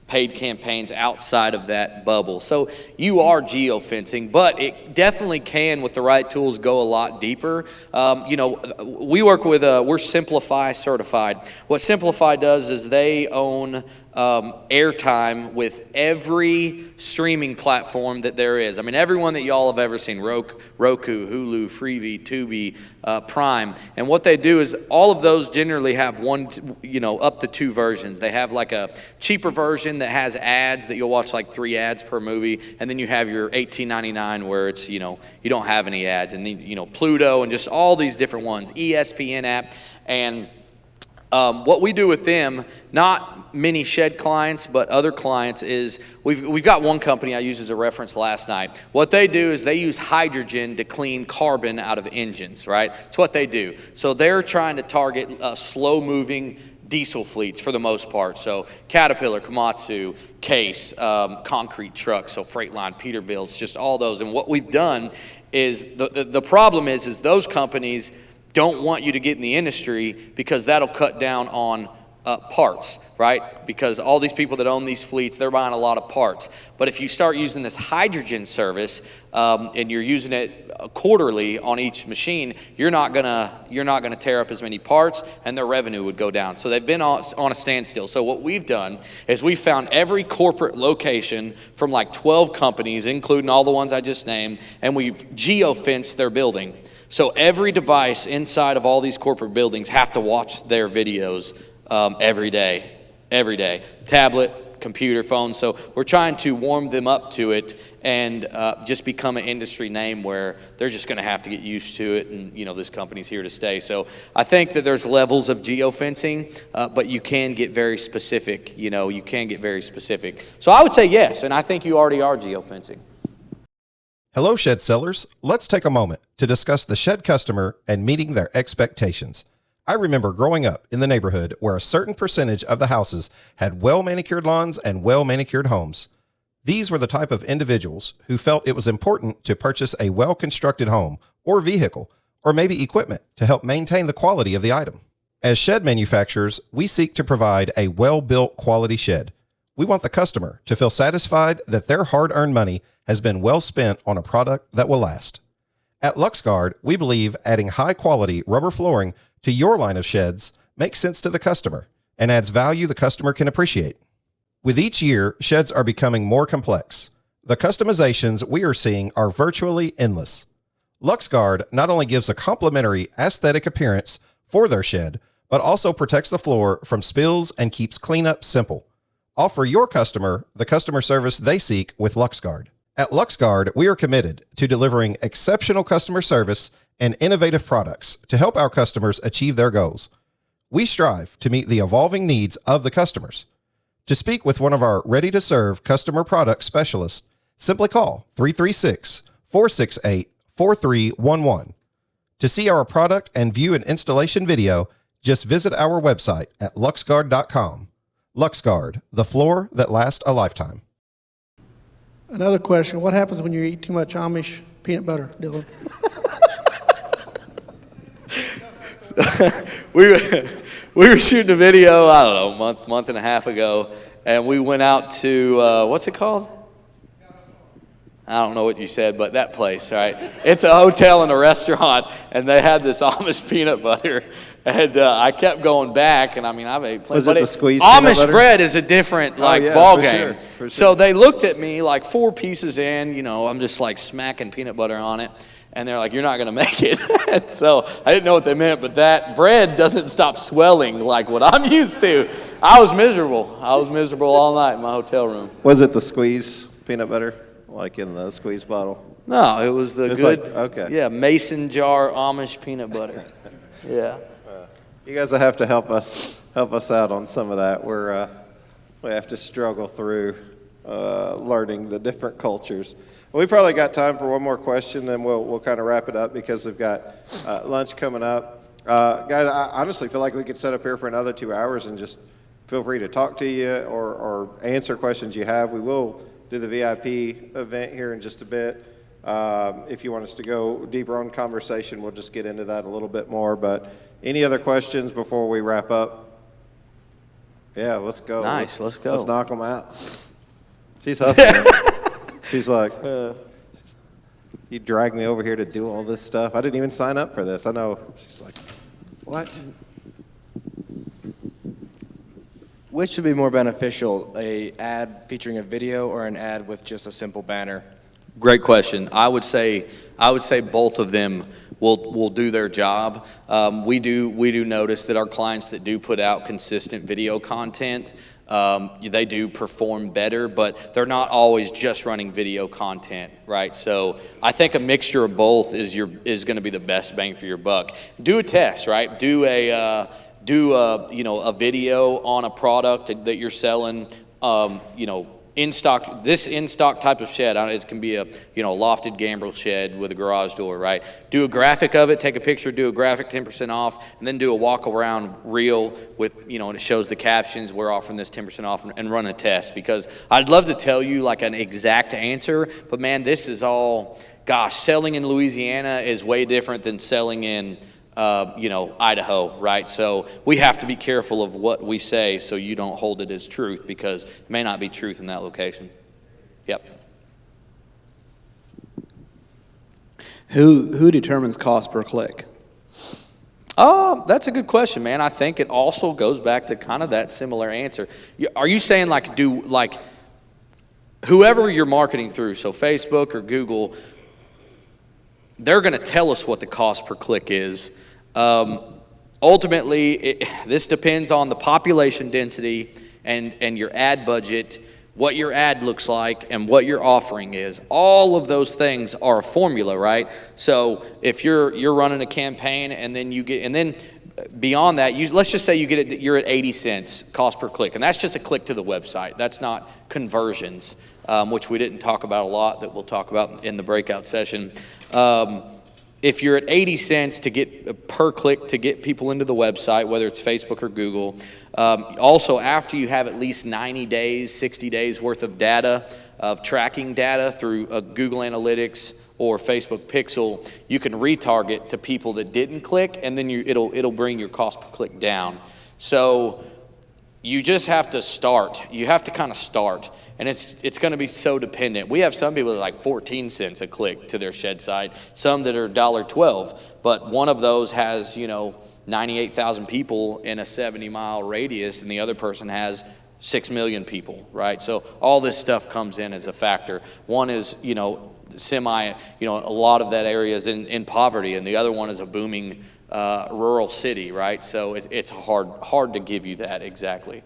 Speaker 4: paid campaigns outside of that bubble. So you are geofencing, but it definitely can, with the right tools, go a lot deeper. You know, we work with, we're Simplify certified. What Simplify does is they own airtime with every streaming platform that there is. I mean, everyone that y'all have ever seen, Roku, Hulu, Freevee, Tubi, Prime. And what they do is all of those generally have one, you know, up to 2 versions. They have like a cheaper version that has ads that you'll watch like 3 ads per movie. And then you have your $18.99 where it's, you know, you don't have any ads. And then, you know, Pluto and just all these different ones, ESPN app. And what we do with them, not many shed clients, but other clients, is we've got one company I used as a reference last night. What they do is they use hydrogen to clean carbon out of engines, right? That's what they do. So they're trying to target slow-moving diesel fleets for the most part. So Caterpillar, Komatsu, Case, concrete trucks, so Freightliner, Peterbilt's, just all those. And what we've done is the problem is those companies don't want you to get in the industry because that'll cut down on parts, right? Because all these people that own these fleets, they're buying a lot of parts. But if you start using this hydrogen service and you're using it quarterly on each machine, you're not gonna tear up as many parts, and their revenue would go down. So they've been on a standstill. So what we've done is we found every corporate location from like 12 companies, including all the ones I just named, and we've geofenced their building. So every device inside of all these corporate buildings have to watch their videos every day. Tablet, computer, phone. So we're trying to warm them up to it and just become an industry name where they're just going to have to get used to it, and this company's here to stay. So I think that there's levels of geofencing, but you can get very specific. You can get very specific. So I would say yes, and I think you already are geofencing.
Speaker 1: Hello, shed sellers. Let's take a moment to discuss the shed customer and meeting their expectations. I remember growing up in the neighborhood where a certain percentage of the houses had well-manicured lawns and well-manicured homes. These were the type of individuals who felt it was important to purchase a well-constructed home or vehicle, or maybe equipment to help maintain the quality of the item. As shed manufacturers, we seek to provide a well-built quality shed. We want the customer to feel satisfied that their hard-earned money has been well spent on a product that will last. At LuxGuard, we believe adding high-quality rubber flooring to your line of sheds makes sense to the customer and adds value the customer can appreciate. With each year, sheds are becoming more complex. The customizations we are seeing are virtually endless. LuxGuard not only gives a complimentary aesthetic appearance for their shed, but also protects the floor from spills and keeps cleanup simple. Offer your customer the customer service they seek with LuxGuard. At LuxGuard, we are committed to delivering exceptional customer service and innovative products to help our customers achieve their goals. We strive to meet the evolving needs of the customers. To speak with one of our ready-to-serve customer product specialists, simply call 336-468-4311. To see our product and view an installation video, just visit our website at luxguard.com. LuxGuard, the floor that lasts a lifetime.
Speaker 10: Another question, what happens when you eat too much Amish peanut butter, Dylan?
Speaker 4: we were shooting a video, I don't know, month and a half ago, and we went out to, what's it called? I don't know what you said, but that place, right? It's a hotel and a restaurant, and they had this Amish peanut butter, and I kept going back, and I've ate plenty.
Speaker 2: Was it the squeezed peanut
Speaker 4: Amish
Speaker 2: butter?
Speaker 4: bread is a different ball game.
Speaker 2: Sure.
Speaker 4: So they looked at me like 4 pieces in, I'm just like smacking peanut butter on it, and they're like, "You're not going to make it." And so I didn't know what they meant, but that bread doesn't stop swelling like what I'm used to. I was miserable all night in my hotel room.
Speaker 2: Was it the squeezed peanut butter, like in the squeeze bottle?
Speaker 4: No, it was the
Speaker 2: good,
Speaker 4: yeah, mason jar Amish peanut butter. Yeah.
Speaker 2: You guys will have to help us out on some of that. We have to struggle through learning the different cultures. We probably got time for one more question, then we'll kind of wrap it up because we've got lunch coming up. Guys, I honestly feel like we could set up here for another 2 hours and just feel free to talk to you or answer questions you have. We will do the VIP event here in just a bit. If you want us to go deeper on conversation, we'll just get into that a little bit more. But any other questions before we wrap up? Yeah, let's go.
Speaker 4: Nice, let's go.
Speaker 2: Let's knock them out. She's hustling. She's like, you dragged me over here to do all this stuff. I didn't even sign up for this. I know. She's like, what?
Speaker 11: Which would be more beneficial, a ad featuring a video or an ad with just a simple banner?
Speaker 4: Great question. I would say both of them will do their job. We do notice that our clients that do put out consistent video content, they do perform better, but they're not always just running video content, right? So I think a mixture of both is going to be the best bang for your buck. Do a test, right? Do a video on a product that you're selling, in stock, this in stock type of shed. It can be a lofted gambrel shed with a garage door, right? Do a graphic of it, take a picture, do a graphic 10% off, and then do a walk around reel with, and it shows the captions, we're offering this 10% off, and run a test. Because I'd love to tell you like an exact answer, but man, this is all, selling in Louisiana is way different than selling in Idaho, right? So we have to be careful of what we say so you don't hold it as truth, because it may not be truth in that location. Yep.
Speaker 7: Who determines cost per click?
Speaker 4: That's a good question, man. I think it also goes back to kind of that similar answer. Are you saying whoever you're marketing through, so Facebook or Google, they're going to tell us what the cost per click is. ultimately, this depends on the population density and your ad budget, what your ad looks like, and what your offering is. All of those things are a formula, right? So if you're running a campaign and then beyond that, let's just say you're at 80 cents cost per click, and that's just a click to the website. That's not conversions, which we didn't talk about a lot, that we'll talk about in the breakout session. If you're at 80 cents to get per click to get people into the website, whether it's Facebook or Google, also after you have at least 90 days, 60 days worth of data, of tracking data through Google Analytics or Facebook Pixel, you can retarget to people that didn't click, and then it'll bring your cost per click down. So you just have to start. You have to kind of start. And it's going to be so dependent. We have some people that are like 14 cents a click to their shed site, some that are $1.12, but one of those has, 98,000 people in a 70-mile radius, and the other person has 6 million people, right? So all this stuff comes in as a factor. One is, a lot of that area is in poverty, and the other one is a booming rural city, right? So it's hard to give you that exactly.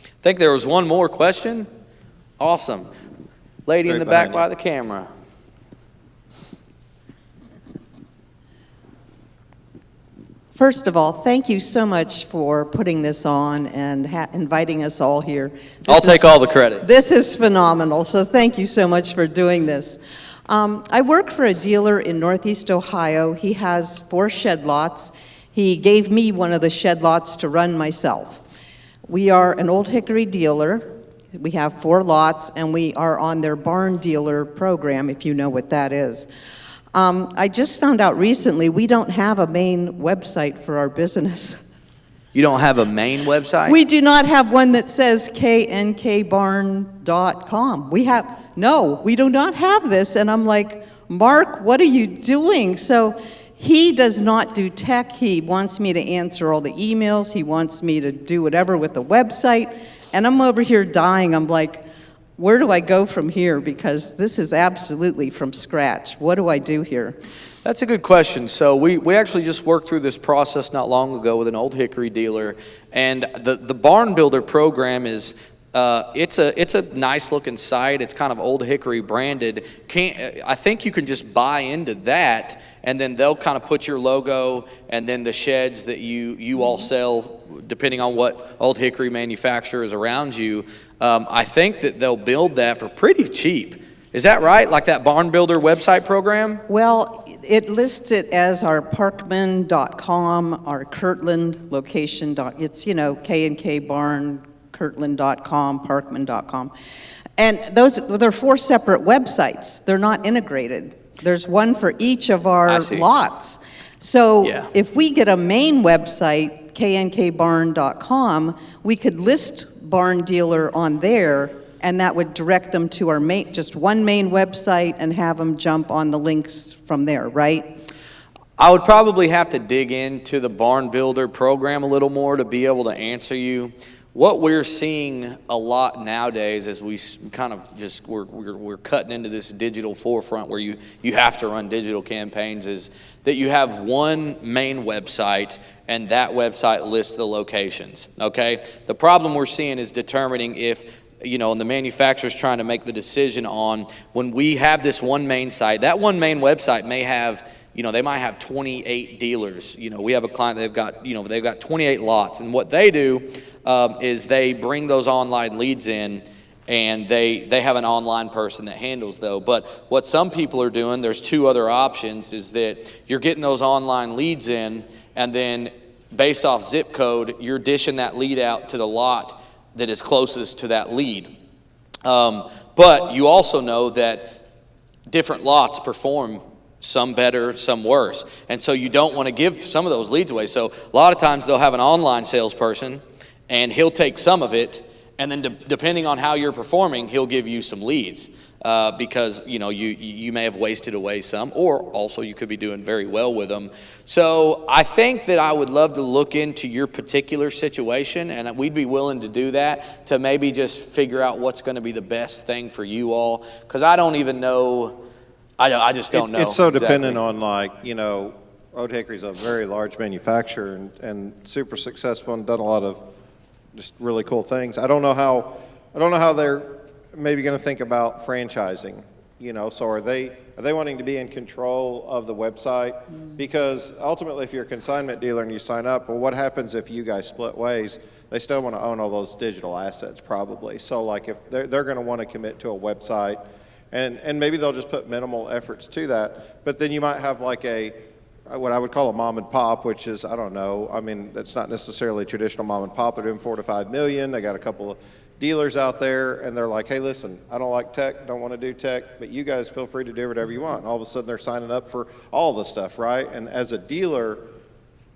Speaker 4: I think there was one more question. Awesome. Lady in the back by the camera.
Speaker 12: First of all, thank you so much for putting this on and inviting us all here.
Speaker 4: I'll take all the credit.
Speaker 12: This is phenomenal, so thank you so much for doing this. I work for a dealer in Northeast Ohio. He has 4 shed lots. He gave me one of the shed lots to run myself. We are an Old Hickory dealer. We have 4 lots, and we are on their barn dealer program, if you know what that is. I just found out recently we don't have a main website for our business.
Speaker 4: You don't have a main website?
Speaker 12: We do not have one that says knkbarn.com. We do not have this. And I'm like, Mark, what are you doing? So he does not do tech. He wants me to answer all the emails. He wants me to do whatever with the website. And I'm over here dying. I'm like, where do I go from here? Because this is absolutely from scratch. What do I do here?
Speaker 4: That's a good question. So we actually just worked through this process not long ago with an Old Hickory dealer. And the Barn Builder program is it's a nice looking site. It's kind of Old Hickory branded. I think you can just buy into that, and then they'll kind of put your logo and then the sheds that you all sell, depending on what Old Hickory manufacturer is around you. I think that they'll build that for pretty cheap. Is that right? Like that Barn Builder website program?
Speaker 12: Well, it lists it as our parkman.com, our Kirtland location. It's, K&K Barn, Kirtland.com, Parkman.com. And they're 4 separate websites. They're not integrated. There's one for each of our lots. So if we get a main website, knkbarn.com, we could list Barn Dealer on there, and that would direct them to our just one main website and have them jump on the links from there, right?
Speaker 4: I would probably have to dig into the Barn Builder program a little more to be able to answer you. What we're seeing a lot nowadays as we kind of just, we're cutting into this digital forefront where you have to run digital campaigns, is that you have one main website and that website lists the locations, okay? The problem we're seeing is determining if, and the manufacturer's trying to make the decision on when we have this one main site, that one main website may have, they might have 28 dealers. We have a client, they've got 28 lots. And what they do is they bring those online leads in, and they have an online person that handles those. But what some people are doing, there's 2 other options, is that you're getting those online leads in, and then based off zip code, you're dishing that lead out to the lot that is closest to that lead. But you also know that different lots perform, some better, some worse. And so you don't want to give some of those leads away. So a lot of times they'll have an online salesperson, and he'll take some of it, and then depending on how you're performing, he'll give you some leads because you may have wasted away some, or also you could be doing very well with them. So I think that I would love to look into your particular situation, and we'd be willing to do that to maybe just figure out what's going to be the best thing for you all, because I don't even know. I just don't know.
Speaker 2: It's so dependent on Old Hickory's a very large manufacturer and super successful and done a lot of just really cool things. I don't know how they're maybe going to think about franchising. So are they wanting to be in control of the website? Because ultimately, if you're a consignment dealer and you sign up, well, what happens if you guys split ways? They still want to own all those digital assets probably. So like if they're going to want to commit to a website, and maybe they'll just put minimal efforts to that, but then you might have like what I would call a mom and pop, which is, I don't know, I mean, it's not necessarily traditional mom and pop. They're doing 4 to 5 million. They got a couple of dealers out there, and they're like, hey, listen, I don't like tech, don't want to do tech, but you guys feel free to do whatever you want. And all of a sudden, they're signing up for all the stuff, right? And as a dealer,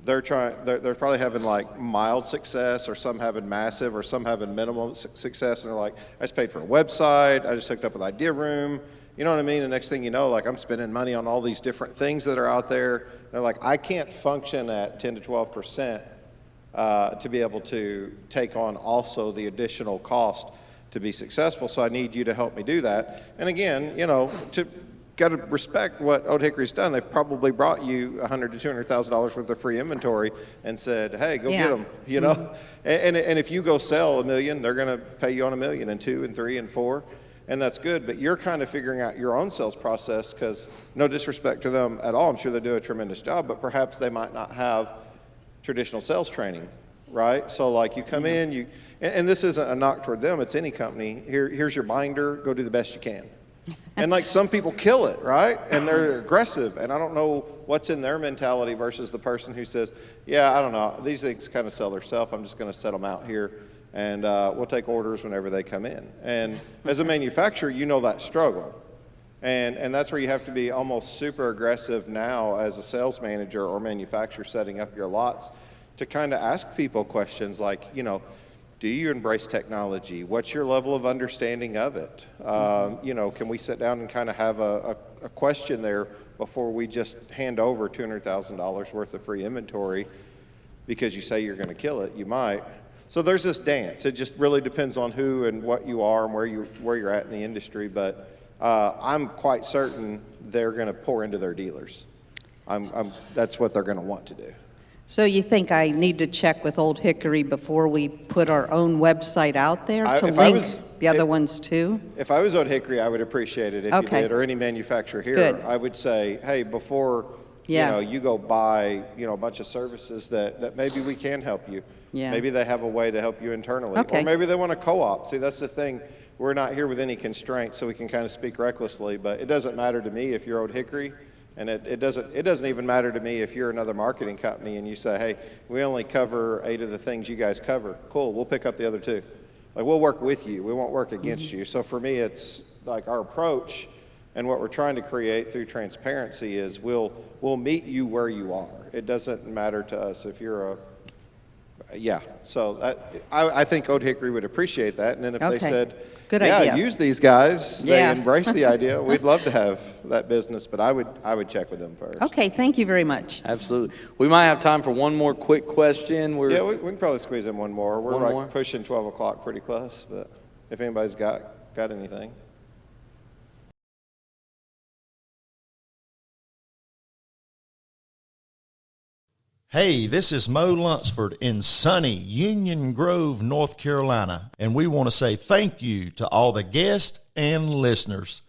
Speaker 2: they're probably having like mild success, or some having massive, or some having minimal success, and they're like, I just paid for a website, I just hooked up with Idea Room, you know what I mean? And next thing you know, like I'm spending money on all these different things that are out there. They're like, I can't function at 10 to 12% to be able to take on also the additional cost to be successful. So I need you to help me do that. And again, got to respect what Old Hickory's done. They've probably brought you $100,000 to $200,000 worth of free inventory and said, hey, go get them, And if you go sell $1 million, they're going to pay you on $1 million and 2 and 3 and 4. And that's good, but you're kind of figuring out your own sales process because no disrespect to them at all. I'm sure they do a tremendous job, but perhaps they might not have traditional sales training, right? So like you come in, and this isn't a knock toward them, it's any company. Here's your binder, go do the best you can. And like some people kill it, right? And they're aggressive, and I don't know what's in their mentality versus the person who says, yeah, I don't know, these things kind of sell themselves, I'm just gonna set them out here. And we'll take orders whenever they come in. And as a manufacturer, you know that struggle. And that's where you have to be almost super aggressive now as a sales manager or manufacturer setting up your lots to kind of ask people questions like, do you embrace technology? What's your level of understanding of it? Can we sit down and kind of have a question there before we just hand over $200,000 worth of free inventory because you say you're going to kill it? You might. So there's this dance. It just really depends on who and what you are and where you're at in the industry. But I'm quite certain they're going to pour into their dealers. That's what they're going to want to do.
Speaker 12: So you think I need to check with Old Hickory before we put our own website out there to link the other ones too?
Speaker 2: If I was Old Hickory, I would appreciate it if you did, or any manufacturer here.
Speaker 12: Good.
Speaker 2: I would say, hey, before you go buy a bunch of services that maybe we can help you. Yeah. Maybe they have a way to help you internally. Or maybe they want to co-op. See, that's the thing. We're not here with any constraints, so we can kind of speak recklessly. But it doesn't matter to me if you're Old Hickory, and it doesn't even matter to me if you're another marketing company and you say, hey, we only cover 8 of the things you guys cover. Cool, we'll pick up the other 2. Like, we'll work with you. We won't work against you. So for me, it's like our approach and what we're trying to create through transparency is we'll meet you where you are. It doesn't matter to us if you're so I think Old Hickory would appreciate that. And then if they said, good idea. Use these guys, they embrace the idea, we'd love to have that business, but I would check with them first.
Speaker 12: Okay, thank you very much.
Speaker 4: Absolutely. We might have time for one more quick question.
Speaker 2: We can probably squeeze in one more. We're pushing 12 o'clock pretty close, but if anybody's got anything.
Speaker 13: Hey, this is Mo Lunsford in sunny Union Grove, North Carolina, and we want to say thank you to all the guests and listeners.